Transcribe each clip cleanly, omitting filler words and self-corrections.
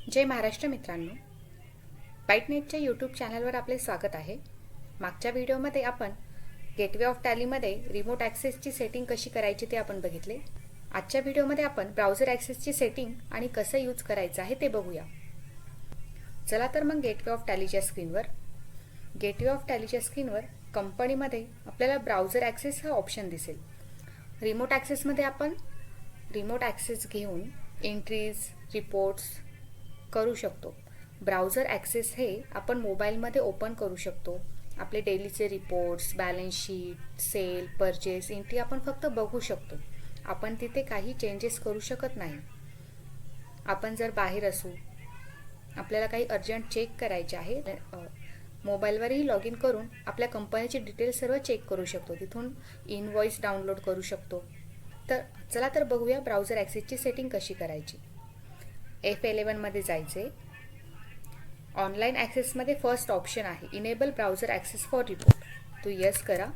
जय महाराष्ट्र मित्रांनो, बाईटनेटच्या यूट्यूब चॅनलवर आपले स्वागत आहे. मागच्या व्हिडिओमध्ये आपण गेटवे ऑफ टॅलीमध्ये रिमोट ॲक्सेसची सेटिंग कशी करायची ते आपण बघितले. आजच्या व्हिडिओमध्ये आपण ब्राउझर ॲक्सेसची सेटिंग आणि कसं यूज करायचं आहे ते बघूया. चला तर मग गेटवे ऑफ टॅलीच्या स्क्रीनवर कंपनीमध्ये आपल्याला ब्राउझर ॲक्सेस हा ऑप्शन दिसेल. रिमोट ॲक्सेसमध्ये आपण रिमोट ॲक्सेस घेऊन एंट्रीज, रिपोर्ट्स करू शकतो. ब्राउझर ॲक्सेस हे आपण मोबाईलमध्ये ओपन करू शकतो. आपले डेलीचे reports, balance sheet, sale, purchase, entry आपण फक्त बघू शकतो. आपण तिथे काही चेंजेस करू शकत नाही. आपण जर बाहेर असू, आपल्याला काही अर्जंट चेक करायचे आहे, मोबाईलवरही लॉग इन करून आपल्या कंपनीची डिटेल्स सर्व चेक करू शकतो. तिथून इनवॉइस डाउनलोड करू शकतो. तर चला तर बघूया ब्राउझर ॲक्सेसची सेटिंग कशी करायची. F11 मध्ये जायचे. ऑनलाईन ॲक्सेसमध्ये फर्स्ट ऑप्शन आहे enable browser access for report. तो यस करा.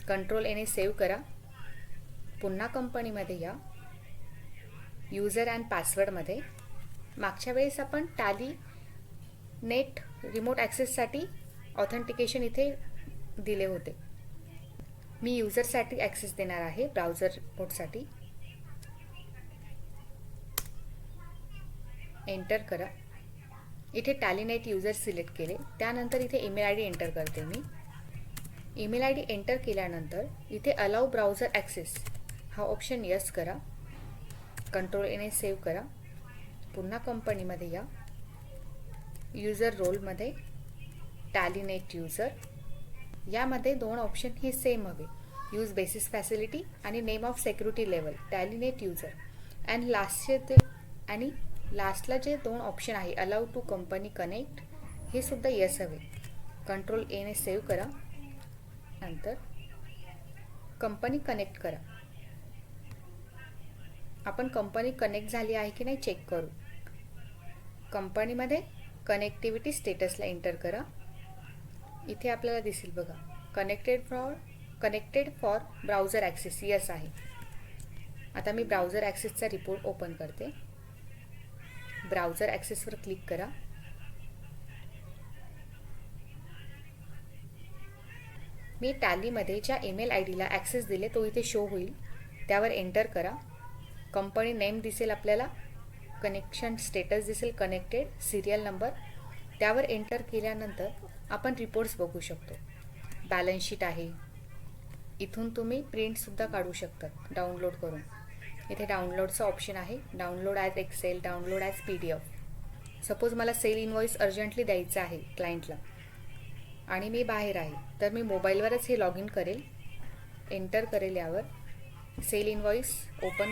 कंट्रोल एने सेव्ह करा. पुन्हा कंपनीमध्ये या. यूजर अँड पासवर्डमध्ये मागच्या वेळेस आपण टॅली नेट रिमोट ॲक्सेससाठी ऑथेंटिकेशन इथे दिले होते. मी यूजरसाठी ॲक्सेस देणार आहे ब्राउझर रिपोर्टसाठी. एंटर करा. इथे टॅलीनेट यूजर सिलेक्ट केले. त्यानंतर इथे ईमेल आय डी एंटर करते मी. ईमेल आय डी एंटर केल्यानंतर इथे अलाउ ब्राउझर ॲक्सेस हा ऑप्शन यस करा. कंट्रोल एने सेव्ह करा. पुन्हा कंपनीमध्ये या. यूजर रोलमध्ये टॅलीनेट यूजर यामध्ये दोन ऑप्शन हे सेम हवे. यूज बेसिस फॅसिलिटी आणि name of security level telnet user and लास्टला जे दोन ऑप्शन आहे अलाउ टू कंपनी कनेक्ट हे सुद्धा यस हवे. कंट्रोल एने सेव्ह करा. नंतर कंपनी कनेक्ट करा. आपण कंपनी कनेक्ट झाली आहे की नाही चेक करू. कंपनीमध्ये कनेक्टिव्हिटी स्टेटसला एंटर करा. इथे आपल्याला दिसेल बघा connected for browser access yes आहे. आता मी ब्राउझर ॲक्सेसचा रिपोर्ट ओपन करते. ब्राउझर ॲक्सेसवर क्लिक करा. मी टॅलीमध्ये ज्या ईमेल आय डीला ॲक्सेस दिले तो इथे शो होईल. त्यावर एंटर करा. कंपनी नेम दिसेल आपल्याला. कनेक्शन स्टेटस दिसेल कनेक्टेड. सिरियल नंबर त्यावर एंटर केल्यानंतर आपण रिपोर्ट्स बघू शकतो. बॅलन्स शीट आहे. इथून तुम्ही प्रिंटसुद्धा काढू शकतात डाउनलोड करून. इथे डाउनलोडचा ऑप्शन आहे. Download as Excel, download as PDF. Suppose मला सेल इनवॉइस अर्जंटली द्यायचं आहे क्लायंटला आणि मी बाहेर आहे तर मी मोबाईलवरच हे लॉग इन करेल. एंटर करेल. यावर सेल इनवॉइस ओपन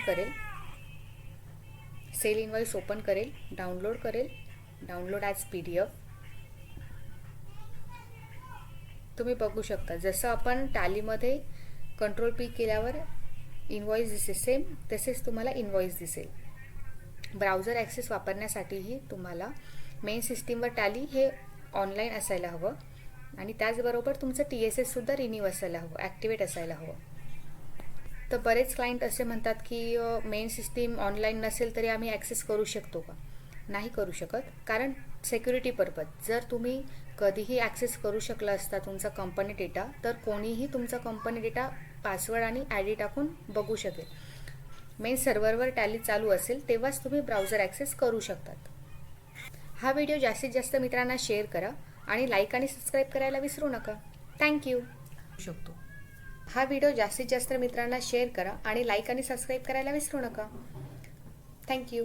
करेल. डाउनलोड करेल. Download as PDF. तुम्ही बघू शकता जसं आपण टॅलीमध्ये कंट्रोल P केल्यावर इनवॉइस दिसेल सेम तसेच तुम्हाला इनवॉइस दिसेल. ब्राउझर ॲक्सेस वापरण्यासाठीही तुम्हाला मेन सिस्टीमवर टॅली हे ऑनलाईन असायला हवं आणि त्याचबरोबर तुमचं TSS सुद्धा रिन्यू असायला हवं, ॲक्टिवेट असायला हवं. तर बरेच क्लायंट असे म्हणतात की मेन सिस्टीम ऑनलाईन नसेल तरी आम्ही ॲक्सेस करू शकतो का. नाही करू शकत, कारण सिक्युरिटी पर्पज. जर तुम्ही कधीही ॲक्सेस करू शकला असता तुमचा कंपनी डेटा तर कोणीही तुमचा कंपनी डेटा पासवर्ड आणि ID टाकून बघू शकेल. मेन सर्व्हरवर टॅली चालू असेल तेव्हाच तुम्ही ब्राउझर ॲक्सेस करू शकतात. हा व्हिडिओ जास्तीत जास्त मित्रांना शेअर करा आणि लाईक आणि सबस्क्राईब करायला विसरू नका. थँक्यू. हा व्हिडिओ जास्तीत जास्त मित्रांना शेअर करा आणि लाईक आणि सबस्क्राईब करायला विसरू नका. थँक्यू.